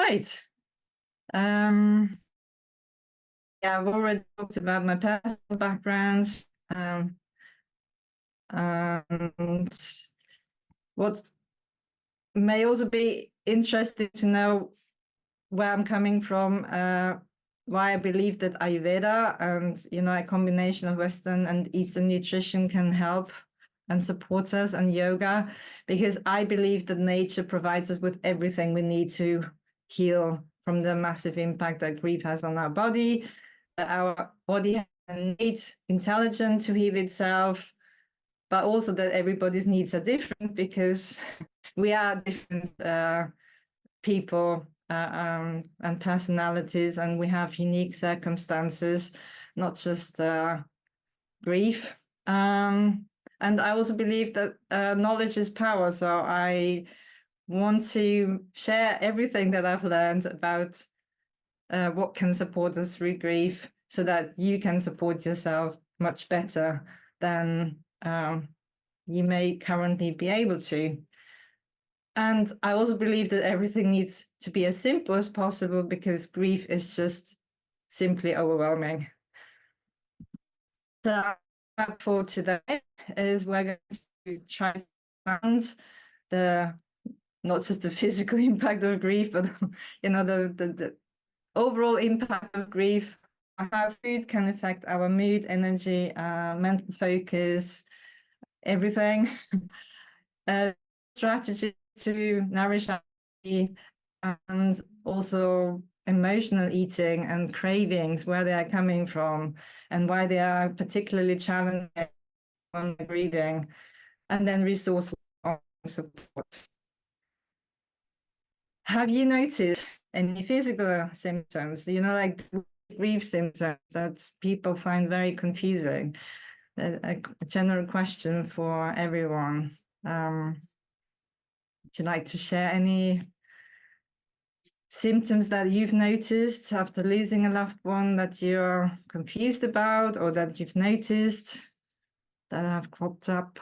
right. Yeah, I've already talked about my personal background. And what may also be interesting to know where I'm coming from, why I believe that Ayurveda and, a combination of Western and Eastern nutrition can help and support us, and yoga, because I believe that nature provides us with everything we need to heal from the massive impact that grief has on our body. Our body has innate intelligence to heal itself, but also that everybody's needs are different because we are different people and personalities, and we have unique circumstances, not just grief. And I also believe that knowledge is power. So I want to share everything that I've learned about what can support us through grief, so that you can support yourself much better than you may currently be able to. And I also believe that everything needs to be as simple as possible, because grief is just simply overwhelming. So for today is we're going to try to understand not just the physical impact of grief, but the overall impact of grief, how food can affect our mood, energy, mental focus, everything. Strategy to nourish our body, and also emotional eating and cravings, where they are coming from and why they are particularly challenging when grieving, and then resources on support. Have you noticed any physical symptoms, like grief symptoms, that people find very confusing? A general question for everyone. Would you like to share any symptoms that you've noticed after losing a loved one that you're confused about, or that you've noticed that have cropped up?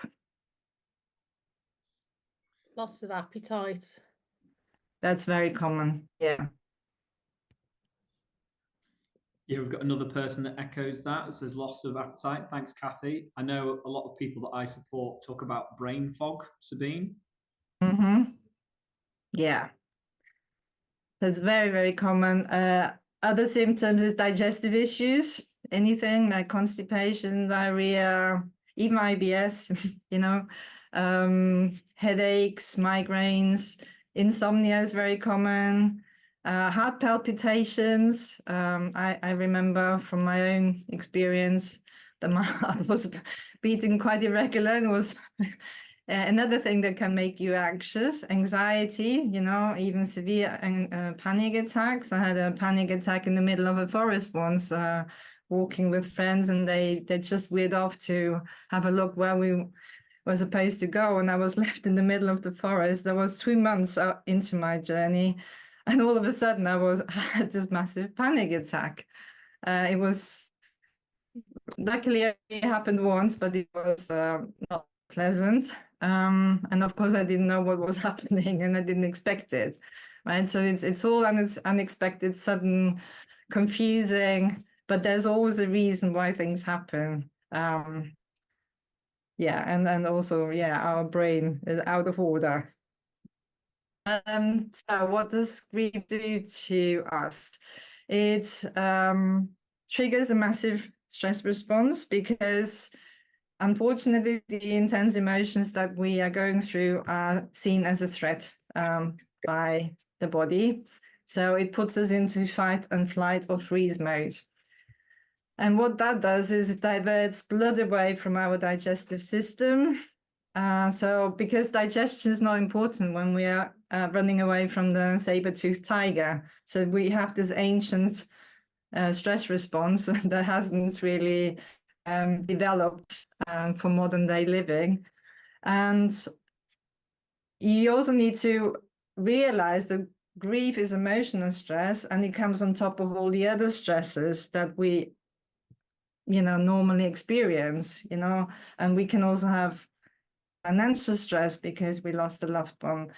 Loss of appetite. That's very common, yeah. Yeah, we've got another person that echoes that. It says loss of appetite. Thanks, Kathy. I know a lot of people that I support talk about brain fog, Sabine. Yeah. That's very, very common. Other symptoms is digestive issues, anything like constipation, diarrhea, even IBS, headaches, migraines, insomnia is very common. Heart palpitations. I remember from my own experience that my heart was beating quite irregular, and was another thing that can make you anxious. Anxiety, even severe panic attacks. I had a panic attack in the middle of a forest once, walking with friends, and they just veered off to have a look where we were supposed to go, and I was left in the middle of the forest. That was 2 months into my journey, and all of a sudden I had this massive panic attack. It was, luckily it happened once, but it was not pleasant. And of course I didn't know what was happening, and I didn't expect it, right? So it's all unexpected, sudden, confusing, but there's always a reason why things happen. Yeah, and also, our brain is out of order. So what does grief do to us? It triggers a massive stress response, because unfortunately the intense emotions that we are going through are seen as a threat by the body. So it puts us into fight and flight or freeze mode. And what that does is it diverts blood away from our digestive system. So because digestion is not important when we are running away from the saber-toothed tiger. So we have this ancient stress response that hasn't really developed for modern day living. And you also need to realize that grief is emotional stress, and it comes on top of all the other stresses that we normally experience, and we can also have financial stress because we lost a loved one.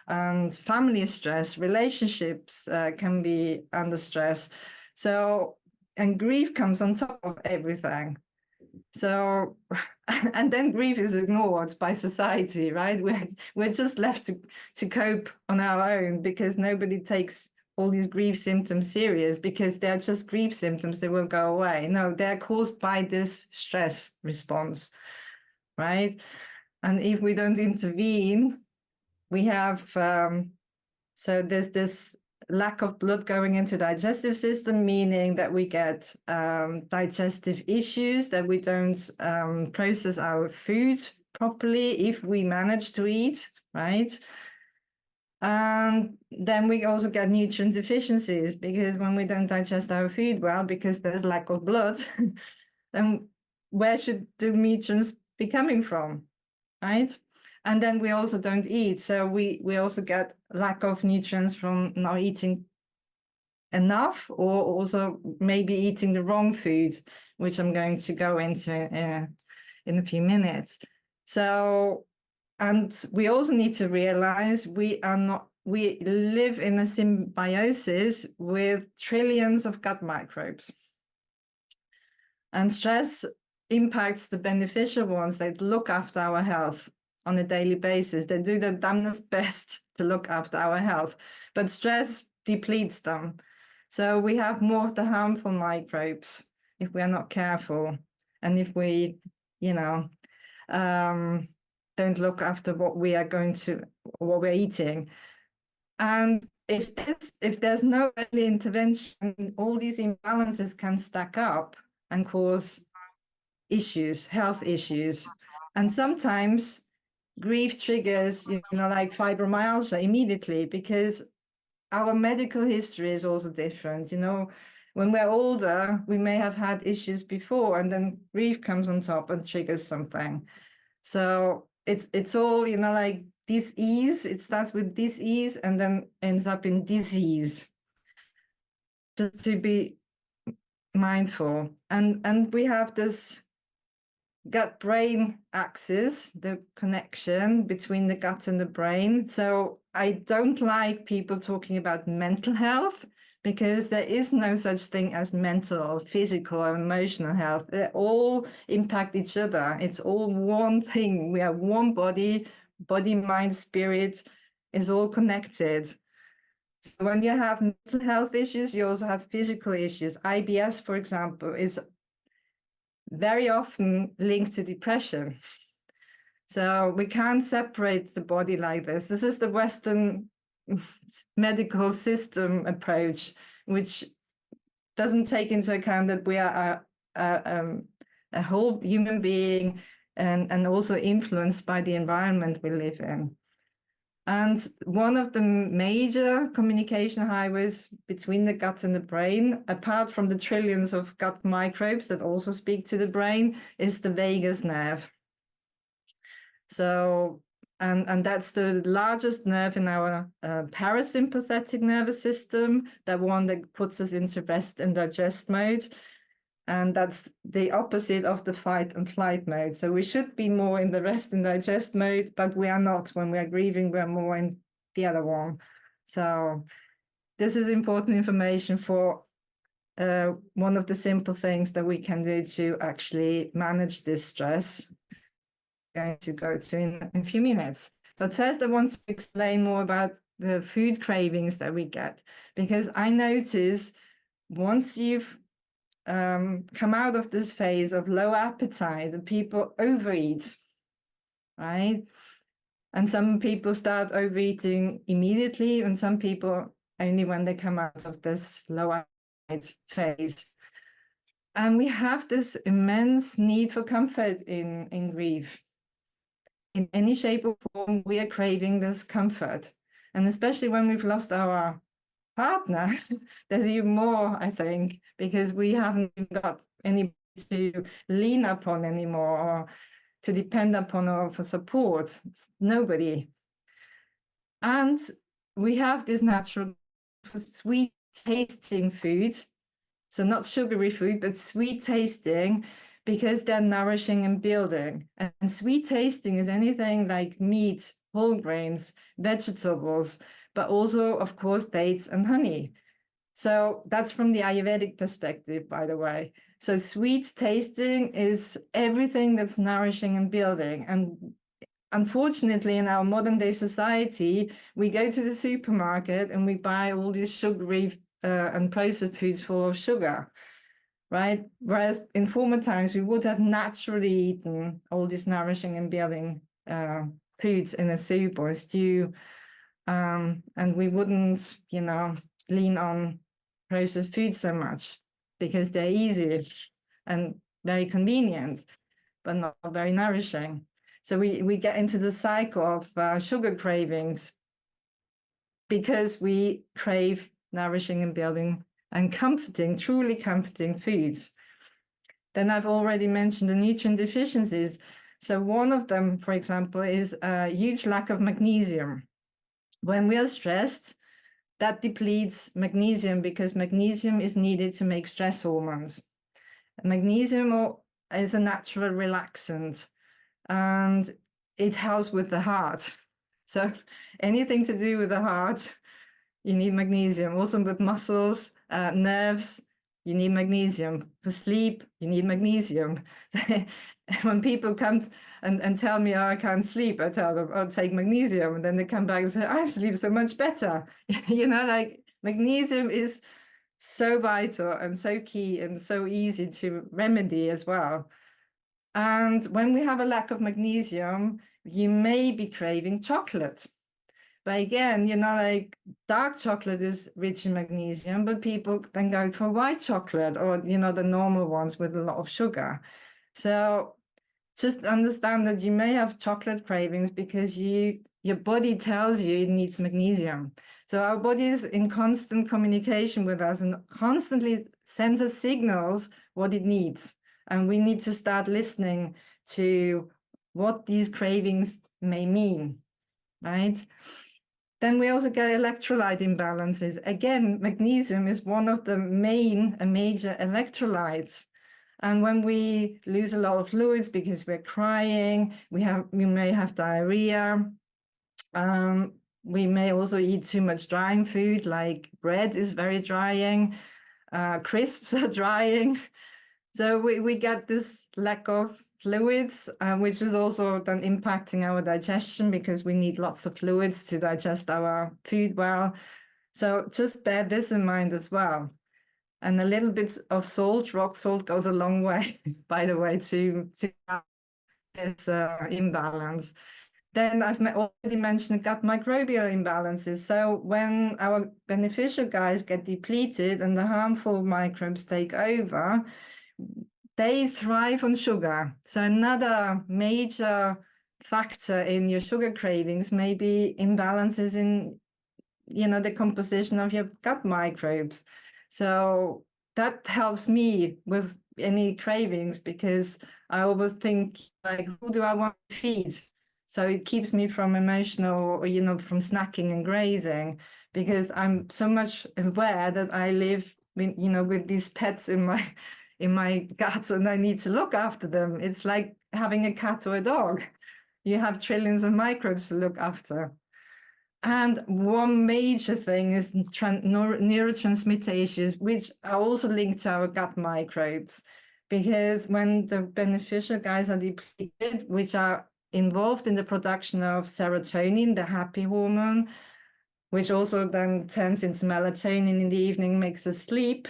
and family stress, relationships can be under stress. So, and grief comes on top of everything. So, and then grief is ignored by society, right? We're just left to cope on our own because nobody takes all these grief symptoms serious because they're just grief symptoms, they will go away. No, they're caused by this stress response, right? And if we don't intervene, we have, so there's this lack of blood going into digestive system, meaning that we get digestive issues, that we don't process our food properly if we manage to eat, right? And then we also get nutrient deficiencies because when we don't digest our food well, because there's lack of blood, then where should the nutrients be coming from, right? And then we also don't eat. So we also get lack of nutrients from not eating enough, or also maybe eating the wrong food, which I'm going to go into in a few minutes. So, and we also need to realize we live in a symbiosis with trillions of gut microbes. And stress impacts the beneficial ones that look after our health on a daily basis. They do their damnedest best to look after our health, but stress depletes them. So we have more of the harmful microbes if we are not careful, and if we, don't look after what we're eating. And if there's no early intervention, all these imbalances can stack up and cause issues, health issues. And sometimes grief triggers, like fibromyalgia immediately, because our medical history is also different. When we're older, we may have had issues before, and then grief comes on top and triggers something. So it's all, like disease. It starts with disease and then ends up in disease. Just to be mindful. And we have this gut-brain axis, the connection between the gut and the brain. So I don't like people talking about mental health, because there is no such thing as mental or physical or emotional health. They all impact each other. It's all one thing. We are one body, mind, spirit is all connected. So when you have mental health issues, you also have physical issues. IBS, for example, is very often linked to depression. So we can't separate the body like this. This is the Western medical system approach, which doesn't take into account that we are a whole human being and also influenced by the environment we live in. And one of the major communication highways between the gut and the brain, apart from the trillions of gut microbes that also speak to the brain, is the vagus nerve. So, and that's the largest nerve in our parasympathetic nervous system, that one that puts us into rest and digest mode. And that's the opposite of the fight and flight mode. So we should be more in the rest and digest mode, but we are not. When we are grieving, we're more in the other one. So this is important information for one of the simple things that we can do to actually manage this stress. I'm going to go to in a few minutes. But first, I want to explain more about the food cravings that we get, because I notice once you've come out of this phase of low appetite, and people overeat, right? And some people start overeating immediately, and some people only when they come out of this low appetite phase. And we have this immense need for comfort in grief. In any shape or form, we are craving this comfort. And especially when we've lost our partner, there's even more, I think, because we haven't got anybody to lean upon anymore, or to depend upon, or for support. It's nobody. And we have this natural sweet tasting food, so not sugary food, but sweet tasting, because they're nourishing and building. And sweet tasting is anything like meat, whole grains, vegetables, but also, of course, dates and honey. So that's from the Ayurvedic perspective, by the way. So sweet tasting is everything that's nourishing and building. And unfortunately, in our modern day society, we go to the supermarket and we buy all these sugary and processed foods full of sugar, right? Whereas in former times, we would have naturally eaten all these nourishing and building foods in a soup or a stew. And we wouldn't, lean on processed foods so much because they're easy and very convenient, but not very nourishing. So we get into the cycle of sugar cravings because we crave nourishing and building and comforting, truly comforting foods. Then I've already mentioned the nutrient deficiencies. So one of them, for example, is a huge lack of magnesium. When we are stressed, that depletes magnesium because magnesium is needed to make stress hormones. Magnesium is a natural relaxant and it helps with the heart. So anything to do with the heart, you need magnesium. Also with muscles, nerves, you need magnesium. For sleep, you need magnesium. When people come and tell me, oh, I can't sleep, I tell them, oh, take magnesium. And then they come back and say, I sleep so much better. Like magnesium is so vital and so key and so easy to remedy as well. And when we have a lack of magnesium, you may be craving chocolate. But again, like dark chocolate is rich in magnesium, but people then go for white chocolate or, the normal ones with a lot of sugar. So just understand that you may have chocolate cravings because your body tells you it needs magnesium. So our body is in constant communication with us and constantly sends us signals what it needs. And we need to start listening to what these cravings may mean, right? Then we also get electrolyte imbalances. Again, magnesium is one of the major electrolytes. And when we lose a lot of fluids because we're crying, we may have diarrhea. We may also eat too much drying food, like bread is very drying, crisps are drying. So we get this lack of fluids, which is also then impacting our digestion because we need lots of fluids to digest our food well. So just bear this in mind as well. And a little bit of salt, rock salt, goes a long way, by the way, to this imbalance. Then I've already mentioned gut microbial imbalances. So when our beneficial guys get depleted and the harmful microbes take over, they thrive on sugar. So another major factor in your sugar cravings may be imbalances in, the composition of your gut microbes. So that helps me with any cravings because I always think, like, who do I want to feed? So it keeps me from emotional, from snacking and grazing, because I'm so much aware that I live, with these pets in my gut and I need to look after them. It's like having a cat or a dog. You have trillions of microbes to look after. And one major thing is neurotransmitter issues, which are also linked to our gut microbes, because when the beneficial guys are depleted, which are involved in the production of serotonin, the happy hormone, which also then turns into melatonin in the evening, makes us sleep.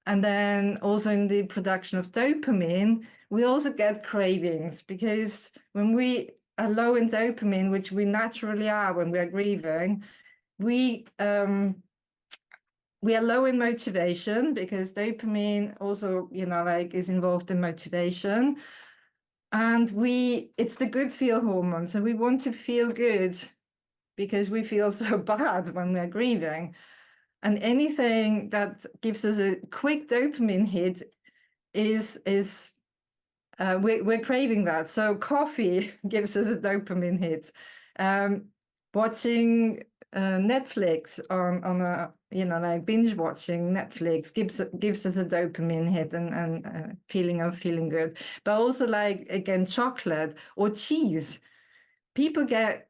And then also in the production of dopamine, we also get cravings because when we are low in dopamine, which we naturally are when we are grieving, we are low in motivation because dopamine also, is involved in motivation. And it's the good feel hormone. So we want to feel good because we feel so bad when we're grieving. And anything that gives us a quick dopamine hit we're craving that. So coffee gives us a dopamine hit. Watching Netflix on a like binge watching Netflix gives us a dopamine hit and feeling of feeling good. But also, like, again, chocolate or cheese. People get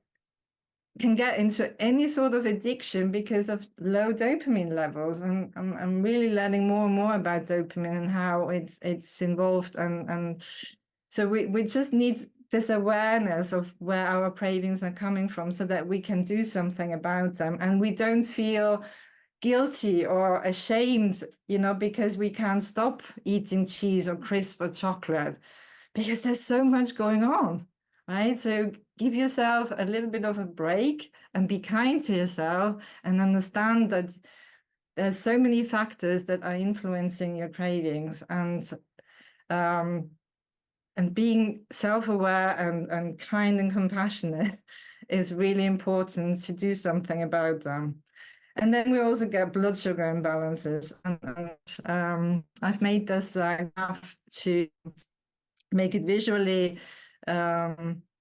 can get into any sort of addiction because of low dopamine levels. And I'm really learning more and more about dopamine and how it's involved. And so we just need this awareness of where our cravings are coming from so that we can do something about them. And we don't feel guilty or ashamed, because we can't stop eating cheese or crisp or chocolate, because there's so much going on, right? So give yourself a little bit of a break and be kind to yourself and understand that there's so many factors that are influencing your cravings, and being self-aware and kind and compassionate is really important to do something about them. And then we also get blood sugar imbalances. And I've made this graph to make it visually impactful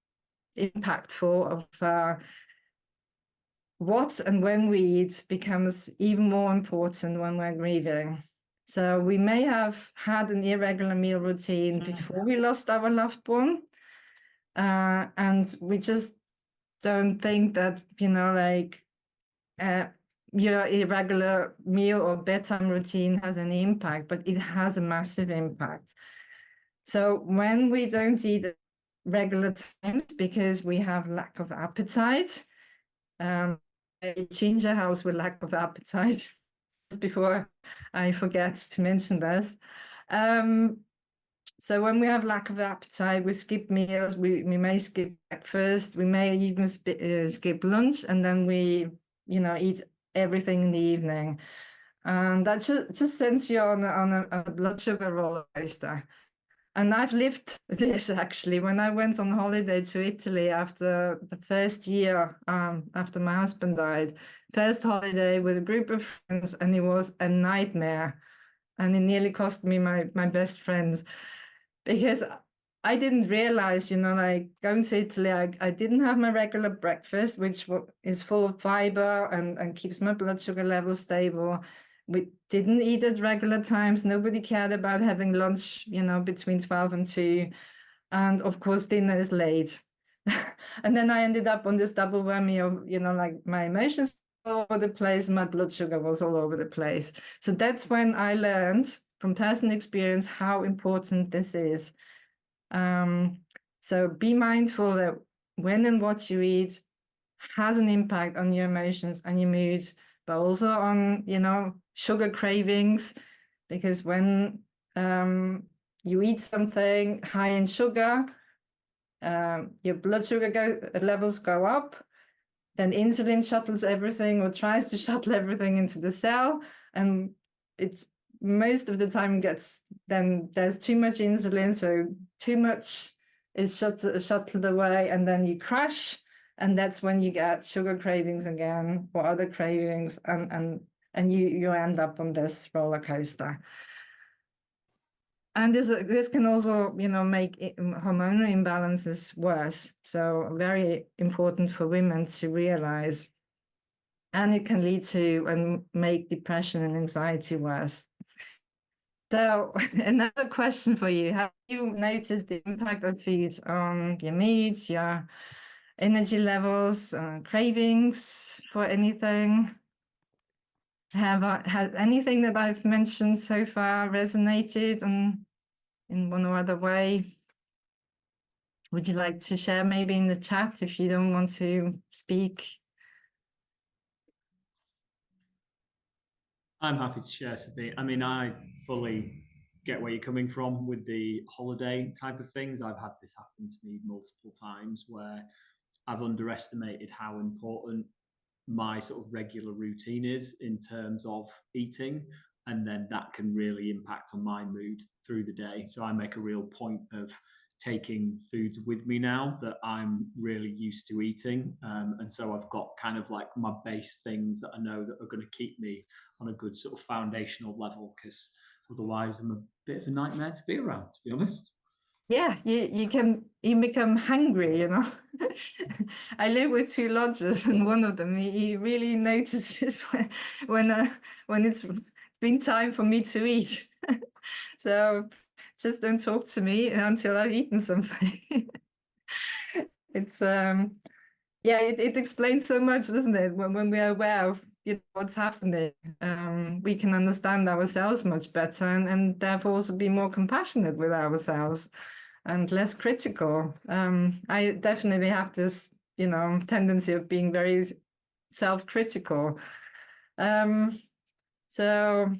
of what and when we eat becomes even more important when we're grieving. So we may have had an irregular meal routine before we lost our loved one. And we just don't think that, your irregular meal or bedtime routine has any impact, but it has a massive impact. So when we don't eat at regular times because we have lack of appetite, a ginger house with lack of appetite, before I forget to mention this. So when we have lack of appetite, we skip meals, we may skip breakfast, we may even skip lunch, and then we, eat everything in the evening. And that just sends you on a blood sugar roller coaster. And I've lived this actually when I went on holiday to Italy after the first year, after my husband died. First holiday with a group of friends, and it was a nightmare. And it nearly cost me my best friends, because I didn't realize, going to Italy, I didn't have my regular breakfast, which is full of fiber and keeps my blood sugar level stable. We didn't eat at regular times. Nobody cared about having lunch, between 12 and 2. And of course, dinner is late. And then I ended up on this double whammy of, my emotions all over the place, my blood sugar was all over the place. So that's when I learned from personal experience how important this is. So be mindful that when and what you eat has an impact on your emotions and your mood, but also on, sugar cravings, because when you eat something high in sugar, your blood sugar levels go up, then insulin shuttles everything or tries to shuttle everything into the cell, and it's most of the time then there's too much insulin, so too much is shuttled away, and then you crash, and that's when you get sugar cravings again or other cravings, and you end up on this roller coaster. And this can also, make hormonal imbalances worse. So very important for women to realize. And it can lead to and make depression and anxiety worse. So another question for you: have you noticed the impact of food on your moods, your energy levels, cravings for anything? Has anything that I've mentioned so far resonated in one or other way? Would you like to share maybe in the chat if you don't want to speak? I'm happy to share, Sophie. I mean, I fully get where you're coming from with the holiday type of things. I've had this happen to me multiple times where I've underestimated how important my sort of regular routine is in terms of eating, and then that can really impact on my mood through the day. So I make a real point of taking foods with me now that I'm really used to eating, and so I've got kind of like my base things that I know that are going to keep me on a good sort of foundational level, because otherwise I'm a bit of a nightmare to be around, to be honest. Yeah, you become hungry, I live with 2 lodgers, and one of them he really notices when it's been time for me to eat. So just don't talk to me until I've eaten something. It's Yeah, it explains so much, doesn't it? When we are aware of what's happening, we can understand ourselves much better, and therefore also be more compassionate with ourselves and less critical. I definitely have this, tendency of being very self-critical. So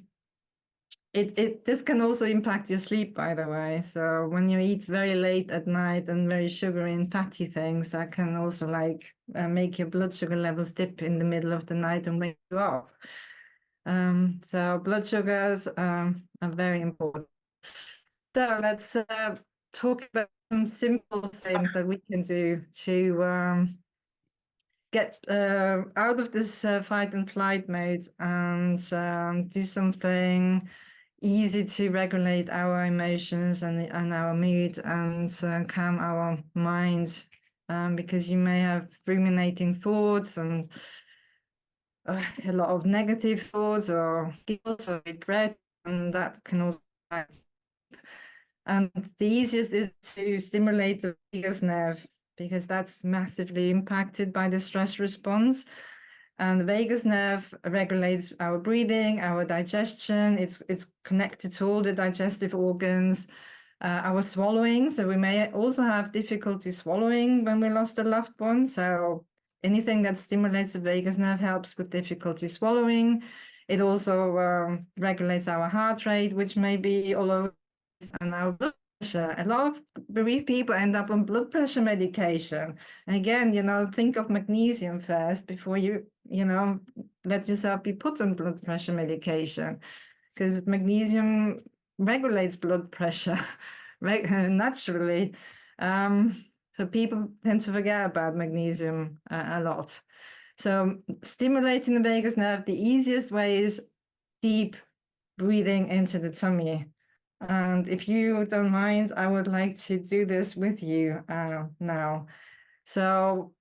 this can also impact your sleep, by the way. So when you eat very late at night and very sugary and fatty things, that can also make your blood sugar levels dip in the middle of the night and wake you up. So blood sugars are very important. So let's talk about some simple things that we can do to get out of this fight and flight mode and do something easy to regulate our emotions and our mood and calm our mind, because you may have ruminating thoughts and a lot of negative thoughts or guilt or regret, and that can also affect. And the easiest is to stimulate the vagus nerve, because that's massively impacted by the stress response. And the vagus nerve regulates our breathing, our digestion. It's connected to all the digestive organs, our swallowing. So we may also have difficulty swallowing when we lost a loved one. So anything that stimulates the vagus nerve helps with difficulty swallowing. It also regulates our heart rate, which may be all over, and our blood pressure. A lot of bereaved people end up on blood pressure medication. And again, think of magnesium first before you let yourself be put on blood pressure medication, because magnesium regulates blood pressure naturally. So people tend to forget about magnesium a lot. So stimulating the vagus nerve, the easiest way is deep breathing into the tummy. And if you don't mind, I would like to do this with you now. So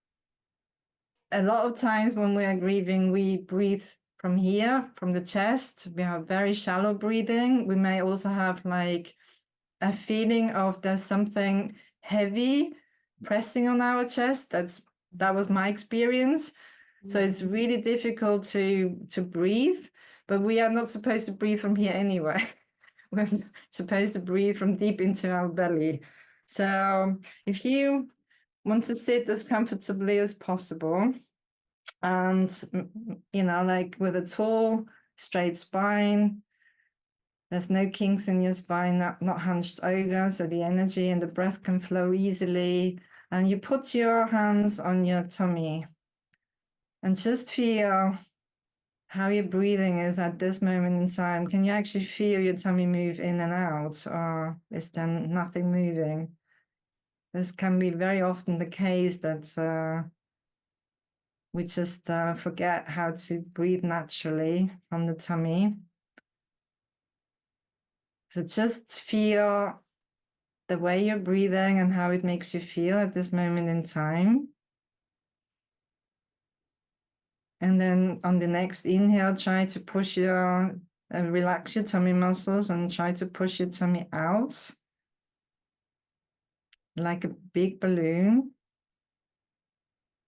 a lot of times when we are grieving, we breathe from here, from the chest. We have very shallow breathing. We may also have like a feeling of there's something heavy pressing on our chest. That was my experience. So it's really difficult to breathe, but we are not supposed to breathe from here anyway. We're supposed to breathe from deep into our belly. So if you want to sit as comfortably as possible, and like with a tall, straight spine, there's no kinks in your spine, not hunched over, so the energy and the breath can flow easily. And you put your hands on your tummy and just feel how your breathing is at this moment in time. Can you actually feel your tummy move in and out, or is there nothing moving? This can be very often the case that we just forget how to breathe naturally from the tummy. So just feel the way you're breathing and how it makes you feel at this moment in time. And then on the next inhale, try to push relax your tummy muscles and try to push your tummy out like a big balloon.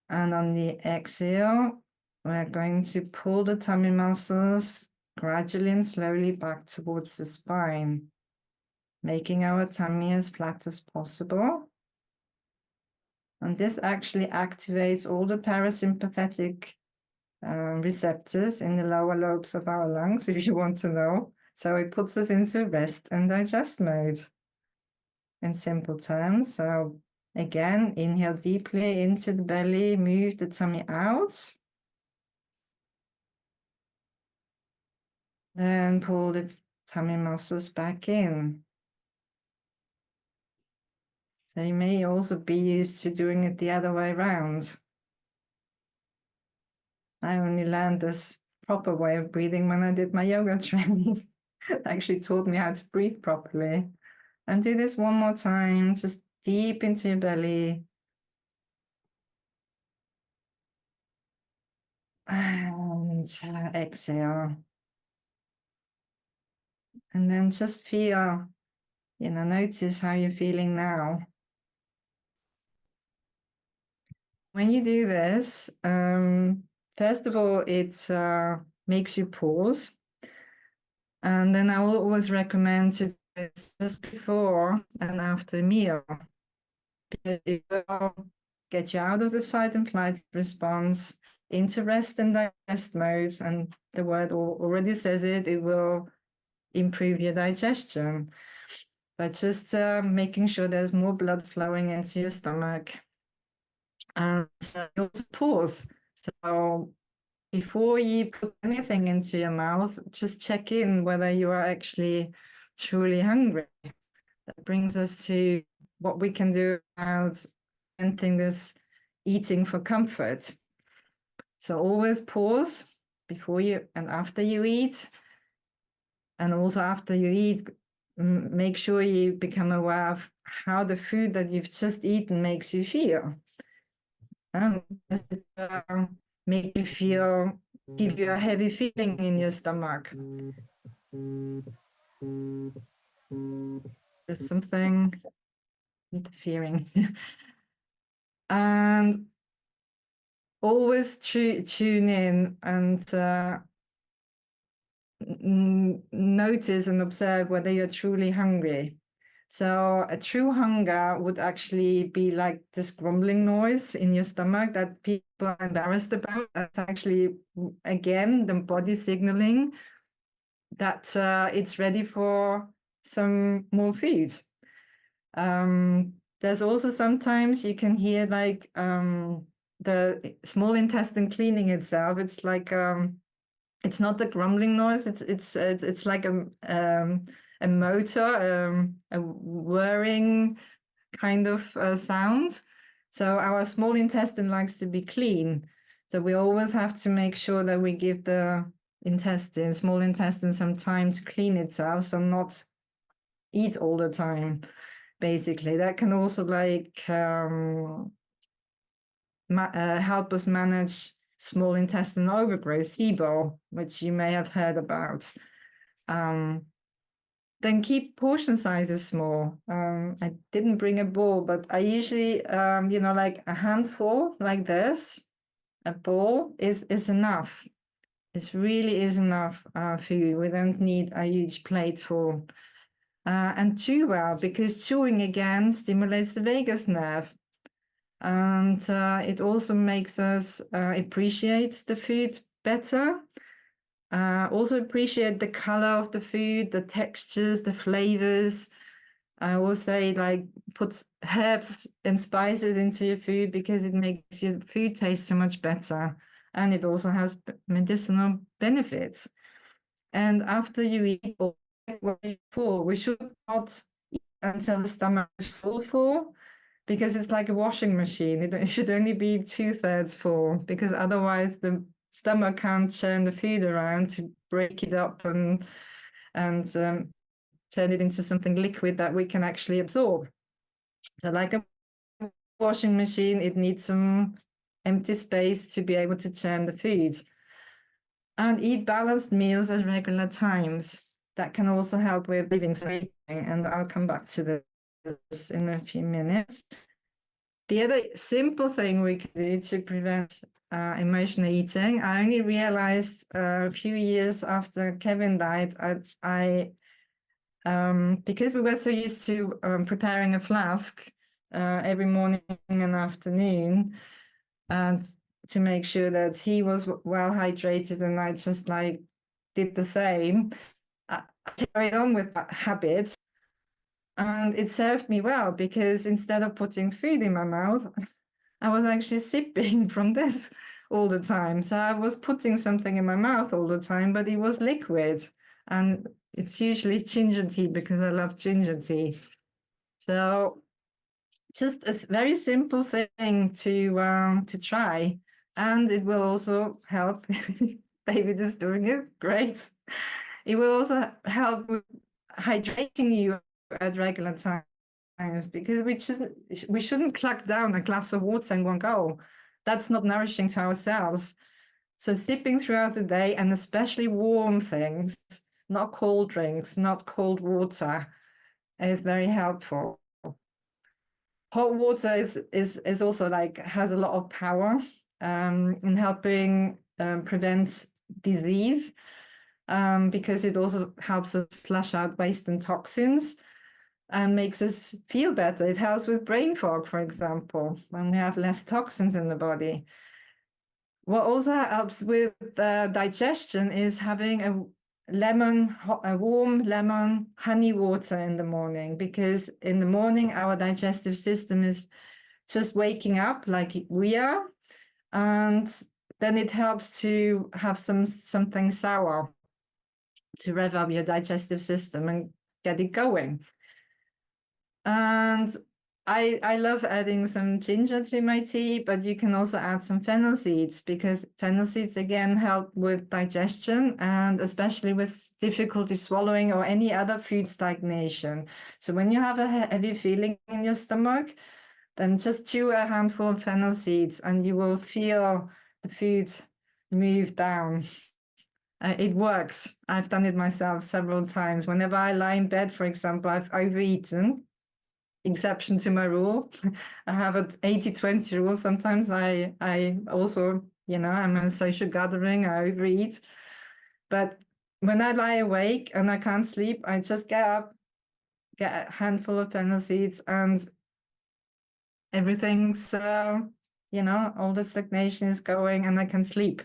And on the exhale, we're going to pull the tummy muscles gradually and slowly back towards the spine, making our tummy as flat as possible. And this actually activates all the parasympathetic receptors in the lower lobes of our lungs, if you want to know. So it puts us into rest and digest mode in simple terms. So again, inhale deeply into the belly, move the tummy out. Then pull the tummy muscles back in. So you may also be used to doing it the other way around. I only learned this proper way of breathing when I did my yoga training. It actually taught me how to breathe properly. And do this one more time, just deep into your belly. And exhale. And then just feel, notice how you're feeling now. when you do this, first of all, it makes you pause. And then I will always recommend to do this just before and after a meal, because it will get you out of this fight and flight response into rest and digest modes. And the word already says it, it will improve your digestion by just making sure there's more blood flowing into your stomach. And you also pause. So before you put anything into your mouth, just check in whether you are actually truly hungry. That brings us to what we can do about preventing this eating for comfort. So always pause before you and after you eat. And also after you eat, make sure you become aware of how the food that you've just eaten makes you feel. Does it make you feel, give you a heavy feeling in your stomach? There's something interfering. And always tune in and notice and observe whether you're truly hungry. So a true hunger would actually be like this grumbling noise in your stomach that people are embarrassed about. That's actually, again, the body signaling that it's ready for some more food. There's also sometimes you can hear like the small intestine cleaning itself. It's like it's not the grumbling noise. It's like a motor, a whirring kind of sound. So our small intestine likes to be clean. So we always have to make sure that we give the small intestine, some time to clean itself. So not eat all the time, basically. That can also like help us manage small intestinal overgrowth, SIBO, which you may have heard about. Then keep portion sizes small. I didn't bring a bowl, but I usually, like a handful like this, a bowl is enough. It really is enough food. We don't need a huge plate full. And chew well, because chewing again stimulates the vagus nerve. And it also makes us appreciate the food better. Also appreciate the color of the food, the textures, the flavors. I will say, like, put herbs and spices into your food because it makes your food taste so much better. And it also has medicinal benefits. And after you eat, we should not eat until the stomach is full, because it's like a washing machine. It should only be 2/3 full, because otherwise the stomach can't churn the food around to break it up and turn it into something liquid that we can actually absorb. So like a washing machine, it needs some empty space to be able to churn the food. And eat balanced meals at regular times. That can also help with living, and I'll come back to this in a few minutes. The other simple thing we can do to prevent emotional eating, I only realized a few years after Kevin died, because we were so used to preparing a flask every morning and afternoon, and to make sure that he was well hydrated, and I just like did the same. I carried on with that habit, and it served me well, because instead of putting food in my mouth, I was actually sipping from this all the time. So I was putting something in my mouth all the time, but it was liquid. And it's usually ginger tea, because I love ginger tea. So just a very simple thing to try. And it will also help. David is doing it. Great. It will also help with hydrating you at regular times, because we shouldn't cluck down a glass of water in one go. That's not nourishing to our cells. So sipping throughout the day, and especially warm things, not cold drinks, not cold water, is very helpful. hot water is also like has a lot of power in helping prevent disease, because it also helps us flush out waste and toxins and makes us feel better. It helps with brain fog, for example, when we have less toxins in the body. What also helps with digestion is having a warm lemon honey water in the morning, because in the morning our digestive system is just waking up like we are, and then it helps to have something sour to rev up your digestive system and get it going. And I love adding some ginger to my tea, but you can also add some fennel seeds, because fennel seeds again help with digestion, and especially with difficulty swallowing or any other food stagnation. So when you have a heavy feeling in your stomach, then just chew a handful of fennel seeds and you will feel the food move down. It works. I've done it myself several times. Whenever I lie in bed, for example, I've overeaten, exception to my rule. I have an 80-20 rule. Sometimes I also, I'm in a social gathering, I overeat. But when I lie awake and I can't sleep, I just get up, get a handful of fennel seeds, and everything's, all the stagnation is going and I can sleep.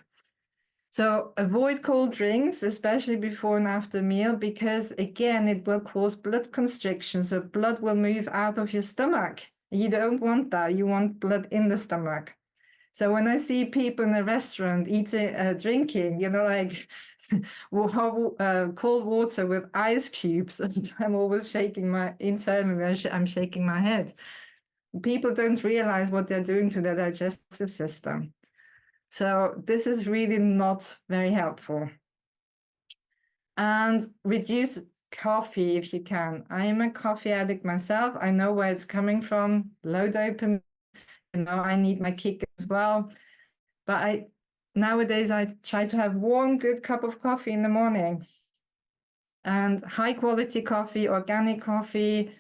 So avoid cold drinks, especially before and after meal, because again, it will cause blood constriction. So blood will move out of your stomach. You don't want that. You want blood in the stomach. So when I see people in a restaurant eating, drinking, like cold water with ice cubes, and I'm always shaking I'm shaking my head. People don't realize what they're doing to their digestive system. So this is really not very helpful. And reduce coffee if you can. I am a coffee addict myself. I know where it's coming from. Low dopamine. I need my kick as well. But nowadays I try to have one good cup of coffee in the morning. And high quality coffee, organic coffee.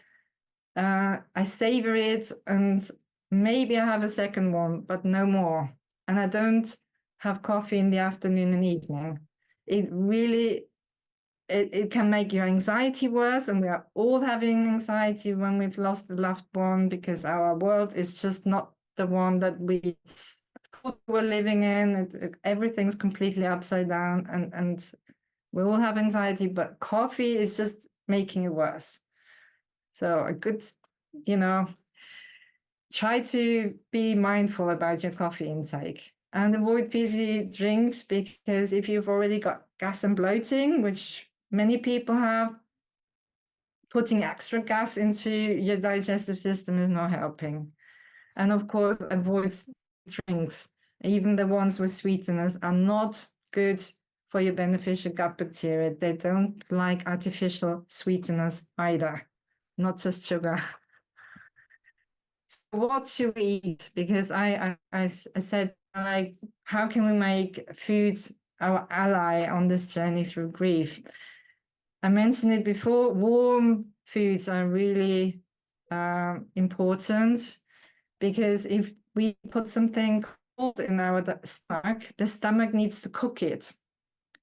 I savor it, and maybe I have a second one, but no more. And I don't have coffee in the afternoon and evening. It really, it can make your anxiety worse. And we are all having anxiety when we've lost a loved one, because our world is just not the one that we thought we were living in. Everything's completely upside down, and we all have anxiety, but coffee is just making it worse. So a good, try to be mindful about your coffee intake and avoid fizzy drinks, because if you've already got gas and bloating, which many people have, putting extra gas into your digestive system is not helping. And of course, avoid drinks. Even the ones with sweeteners are not good for your beneficial gut bacteria. They don't like artificial sweeteners either, not just sugar. What should we eat? Because I said, like, how can we make food our ally on this journey through grief? I mentioned it before, warm foods are really important, because if we put something cold in our stomach, the stomach needs to cook it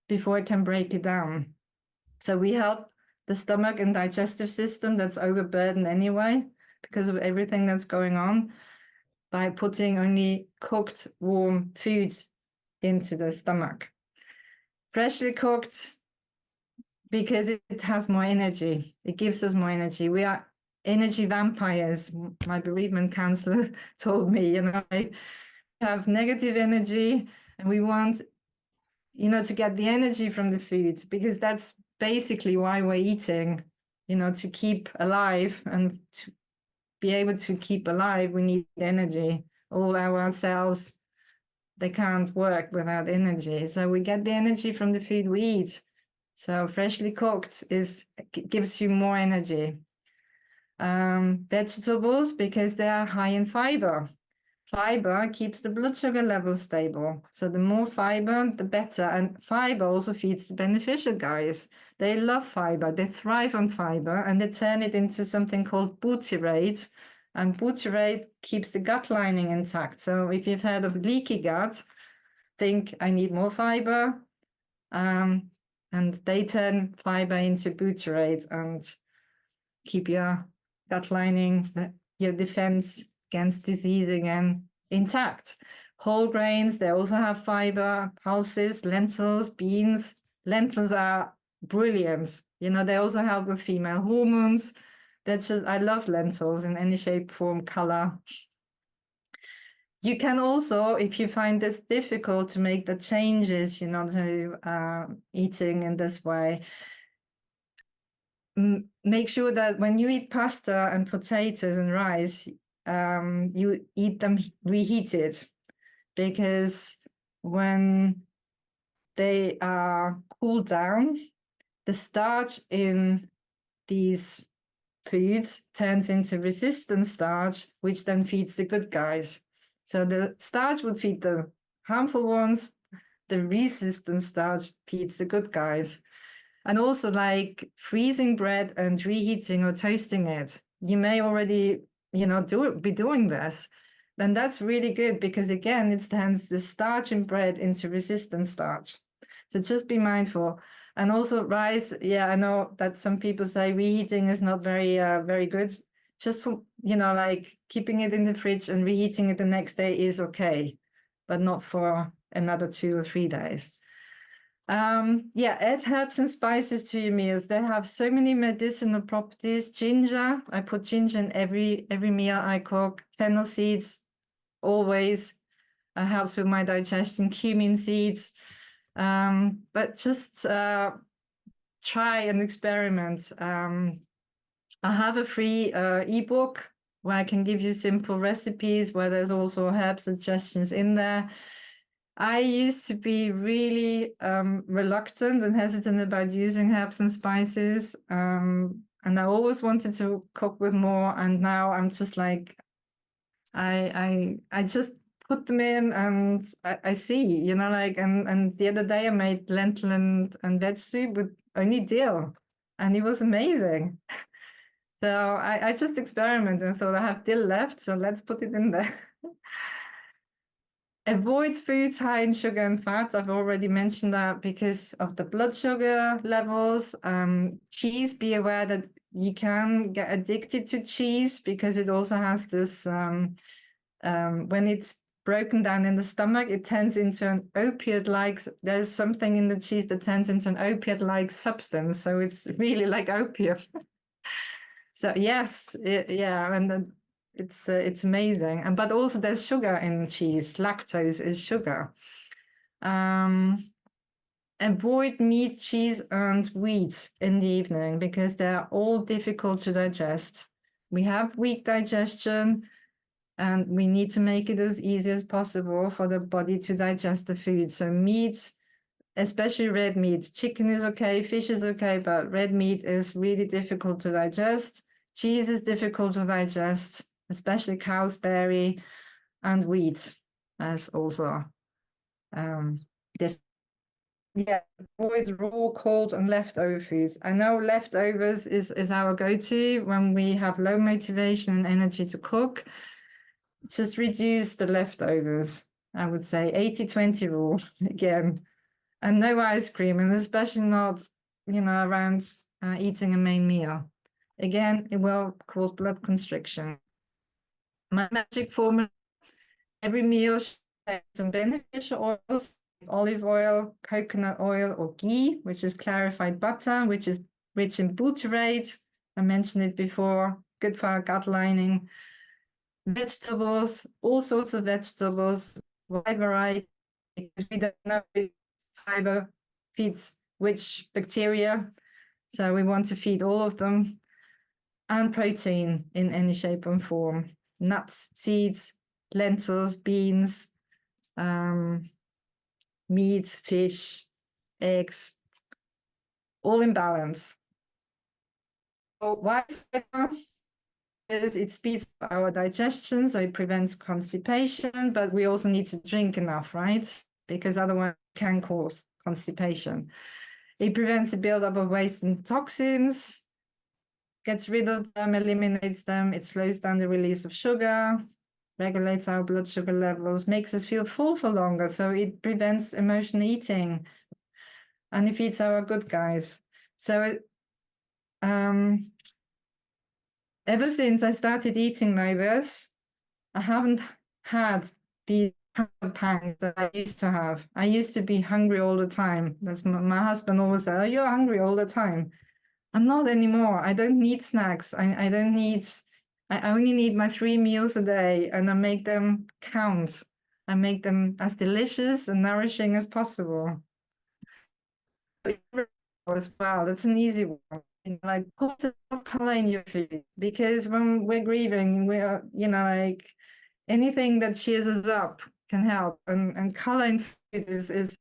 before it can break it down. So we help the stomach and digestive system that's overburdened anyway, because of everything that's going on, by putting only cooked, warm foods into the stomach. Freshly cooked, because it has more energy. It gives us more energy. We are energy vampires. My bereavement counselor told me, I have negative energy, and we want, to get the energy from the food, because that's basically why we're eating, to keep alive. And to be able to keep alive, we need energy. All our cells, they can't work without energy. So we get the energy from the food we eat. So freshly cooked gives you more energy. Vegetables, because they are high in fiber. Fiber keeps the blood sugar level stable. So the more fiber, the better. And fiber also feeds the beneficial guys. They love fiber. They thrive on fiber, and they turn it into something called butyrate, And butyrate keeps the gut lining intact. So if you've heard of leaky gut, think I need more fiber. And they turn fiber into butyrate and keep your gut lining, your defense against disease again intact. Whole grains, they also have fiber, pulses, lentils, beans. Lentils are brilliant. They also help with female hormones. I love lentils in any shape, form, color. You can also, if you find this difficult to make the changes, to eating in this way, make sure that when you eat pasta and potatoes and rice, you eat them reheated, because when they are cooled down, the starch in these foods turns into resistant starch, which then feeds the good guys. So the starch would feed the harmful ones, the resistant starch feeds the good guys. And also, like freezing bread and reheating or toasting it, you may already, be doing this. Then that's really good, because again, it turns the starch in bread into resistant starch. So just be mindful. And also rice, I know that some people say reheating is not very good. Just for, like keeping it in the fridge and reheating it the next day is okay, but not for another 2 or 3 days. Add herbs and spices to your meals. They have so many medicinal properties. Ginger, I put ginger in every meal I cook. Fennel seeds, always helps with my digestion. Cumin seeds. But just try and experiment. I have a free ebook where I can give you simple recipes, where there's also herb suggestions in there. I used to be really reluctant and hesitant about using herbs and spices, and I always wanted to cook with more. And now I'm just like, I just put them in, and I see, and the other day I made lentil and veg soup with only dill, and it was amazing. So I just experimented and thought I have dill left, so let's put it in there. Avoid foods high in sugar and fat. I've already mentioned that because of the blood sugar levels. Cheese, be aware that you can get addicted to cheese, because it also has this, when it's broken down in the stomach, it turns into an opiate-like, there's something in the cheese that turns into an opiate-like substance. So it's really like opium. So yes, and it's amazing. But also there's sugar in cheese. Lactose is sugar. Avoid meat, cheese, and wheat in the evening, because they're all difficult to digest. We have weak digestion, and we need to make it as easy as possible for the body to digest the food. So meat, especially red meat. Chicken is okay, fish is okay, but red meat is really difficult to digest. Cheese is difficult to digest, especially cow's dairy, and wheat as also avoid raw, cold, and leftover foods. I know leftovers is our go-to when we have low motivation and energy to cook. Just reduce the leftovers. I would say 80-20 rule again. And no ice cream, and especially not, around eating a main meal. Again, it will cause blood constriction. My magic formula: every meal should have some beneficial oils, like olive oil, coconut oil, or ghee, which is clarified butter, which is rich in butyrate. I mentioned it before, good for our gut lining. Vegetables, all sorts of vegetables, wide variety, because we don't know if fiber feeds which bacteria. So we want to feed all of them. And protein in any shape and form. Nuts, seeds, lentils, beans, meat, fish, eggs, all in balance. So why fiber? It speeds our digestion, so it prevents constipation, but we also need to drink enough, right? Because otherwise it can cause constipation. It prevents the buildup of waste and toxins. gets rid of them, eliminates them. It slows down the release of sugar, regulates our blood sugar levels, makes us feel full for longer. So it prevents emotional eating, and it feeds our good guys. So ever since I started eating like this, I haven't had the pangs that I used to have. I used to be hungry all the time. That's my husband always said, "Oh, you're hungry all the time." I'm not anymore. I don't need snacks. I don't need, I only need my 3 meals a day, and I make them count. I make them as delicious and nourishing as possible. As well, that's an easy one. Like, put color in your food, because when we're grieving, we are, like, anything that cheers us up can help, and color in food is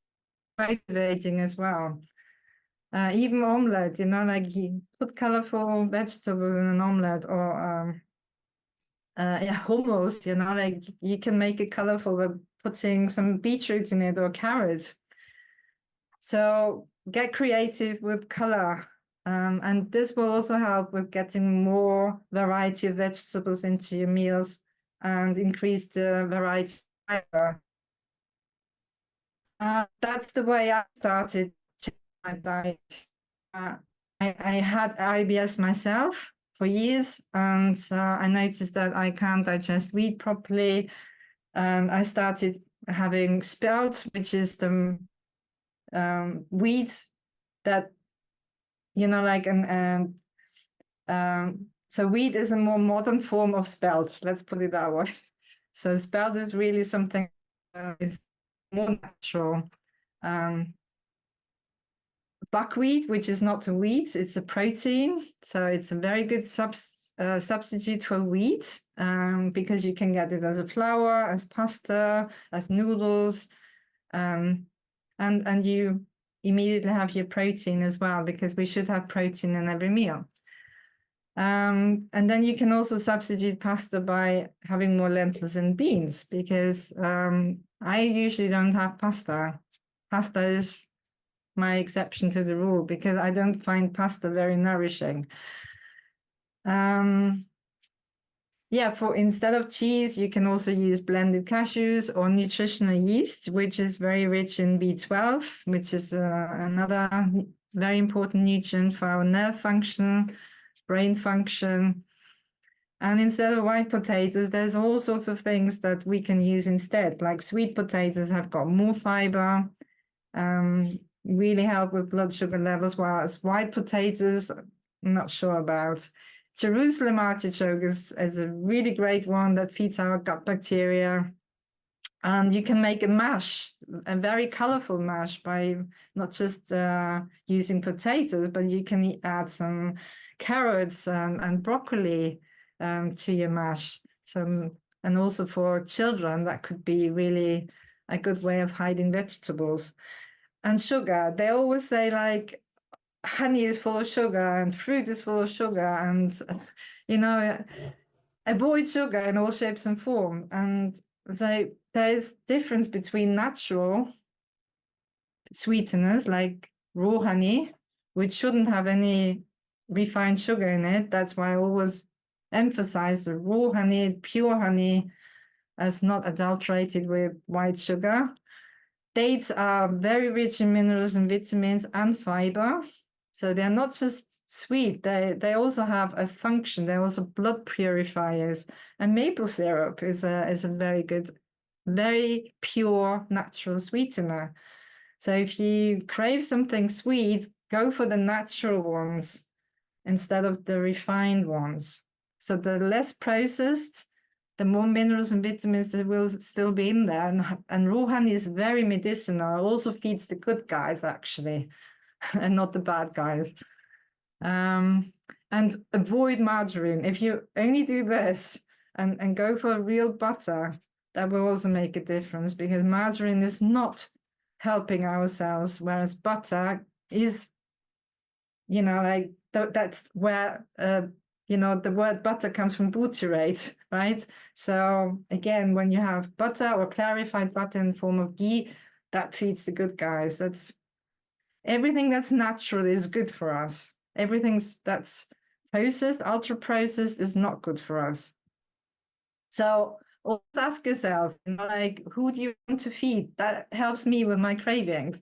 motivating as well. Even omelette, like you put colorful vegetables in an omelette, or hummus, like you can make it colorful by putting some beetroot in it or carrot. So get creative with color. And this will also help with getting more variety of vegetables into your meals and increase the variety of fiber. That's the way I started my diet. I had IBS myself for years, and I noticed that I can't digest wheat properly. And I started having spelt, which is the wheat that, like so wheat is a more modern form of spelt. Let's put it that way. So spelt is really something that is more natural. Buckwheat, which is not a wheat, it's a protein. So it's a very good substitute for wheat, because you can get it as a flour, as pasta, as noodles, and you immediately have your protein as well, because we should have protein in every meal. And then you can also substitute pasta by having more lentils and beans, because I usually don't have pasta. Pasta is my exception to the rule, because I don't find pasta very nourishing. For instead of cheese, you can also use blended cashews or nutritional yeast, which is very rich in B12, which is another very important nutrient for our nerve function, brain function. And instead of white potatoes, there's all sorts of things that we can use instead, like sweet potatoes have got more fiber, really help with blood sugar levels, whereas white potatoes, I'm not sure about. Jerusalem artichoke is a really great one that feeds our gut bacteria. And you can make a mash, a very colorful mash, by not just using potatoes, but you can add some carrots and broccoli to your mash. And also for children, that could be really a good way of hiding vegetables. And sugar, they always say, like, honey is full of sugar and fruit is full of sugar, and avoid sugar in all shapes and forms. And so there's difference between natural sweeteners like raw honey, which shouldn't have any refined sugar in it. That's why I always emphasize the raw honey, pure honey, as not adulterated with white sugar. Dates are very rich in minerals and vitamins and fiber. So they're not just sweet, they also have a function. They're also blood purifiers. And maple syrup is a very good, very pure natural sweetener. So if you crave something sweet, go for the natural ones instead of the refined ones. So the less processed, the more minerals and vitamins that will still be in there. And raw honey is very medicinal. It also feeds the good guys, actually, and not the bad guys. And avoid margarine. If you only do this and go for real butter, that will also make a difference, because margarine is not helping our cells, whereas butter is, like that's where the word butter comes from butyrate, right? So again, when you have butter or clarified butter in form of ghee, that feeds the good guys. That's everything that's natural is good for us. Everything that's processed, ultra processed is not good for us. So always ask yourself, like, who do you want to feed? That helps me with my cravings.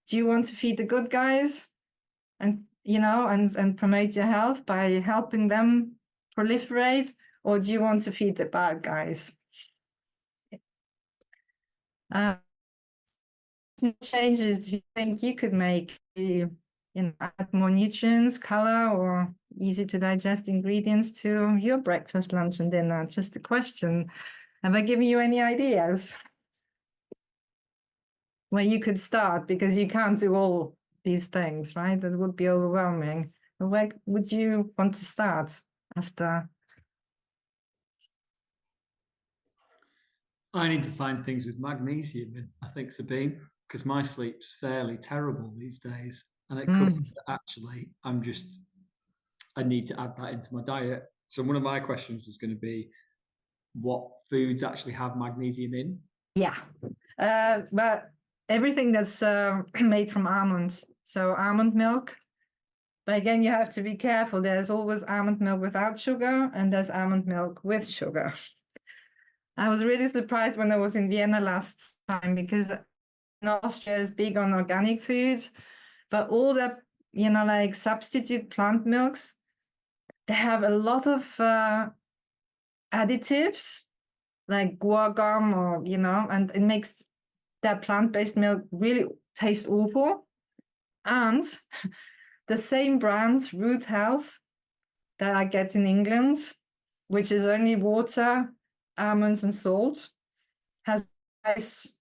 Do you want to feed the good guys and, and promote your health by helping them proliferate? Or do you want to feed the bad guys? Changes do you think you could make to add more nutrients, color, or easy to digest ingredients to your breakfast, lunch, and dinner? Just a question. Have I given you any ideas where you could start? Because you can't do all these things, right? That would be overwhelming. But where would you want to start after? I need to find things with magnesium in, I think, Sabine, because my sleep's fairly terrible these days. And it could be that actually I need to add that into my diet. So one of my questions was going to be, what foods actually have magnesium in? Yeah, but everything that's made from almonds. So almond milk. But again, you have to be careful. There's always almond milk without sugar, and there's almond milk with sugar. I was really surprised when I was in Vienna last time, because Austria is big on organic food, but all the, like substitute plant milks, they have a lot of additives like guar gum, or, and it makes that plant-based milk really taste awful. And the same brand, Root Health, that I get in England, which is only water, almonds, and salt, has rice.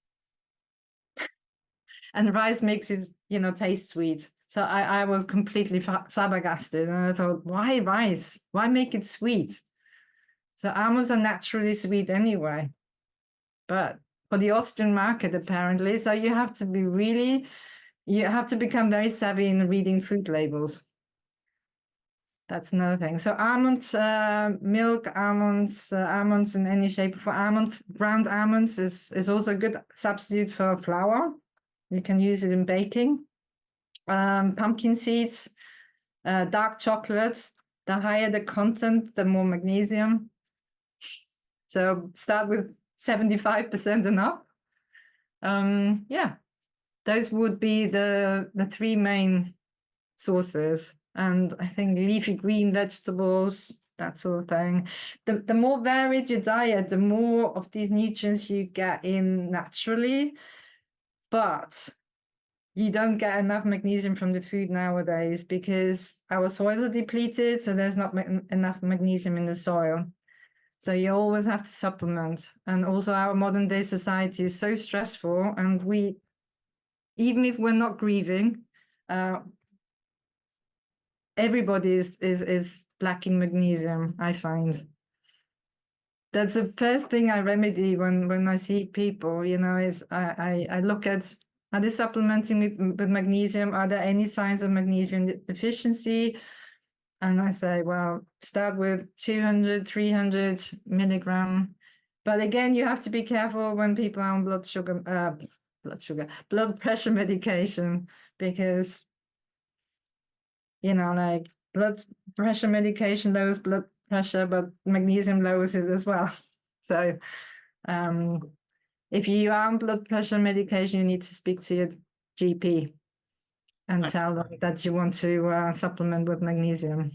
And rice makes it, taste sweet. So I was completely flabbergasted. And I thought, why rice? Why make it sweet? So almonds are naturally sweet anyway. But for the Austrian market, apparently, so you have to become very savvy in reading food labels. That's another thing. So almond milk, almonds in any shape. For ground almonds is also a good substitute for flour. You can use it in baking. Pumpkin seeds, dark chocolate. The higher the content, the more magnesium. So start with 75% and up. Yeah, those would be the three main sources. And I think leafy green vegetables, that sort of thing. The more varied your diet, the more of these nutrients you get in naturally. But you don't get enough magnesium from the food nowadays because our soils are depleted, so there's not enough magnesium in the soil. So you always have to supplement. And also our modern day society is so stressful, and even if we're not grieving, everybody is lacking magnesium, I find. That's the first thing I remedy when I see people, is I look at, are they supplementing with magnesium? Are there any signs of magnesium deficiency? And I say, well, start with 200, 300 milligram. But again, you have to be careful when people are on blood pressure medication, because, like blood pressure medication lowers blood pressure, but magnesium lowers it as well. So if you are on blood pressure medication, you need to speak to your GP and tell them that you want to supplement with magnesium.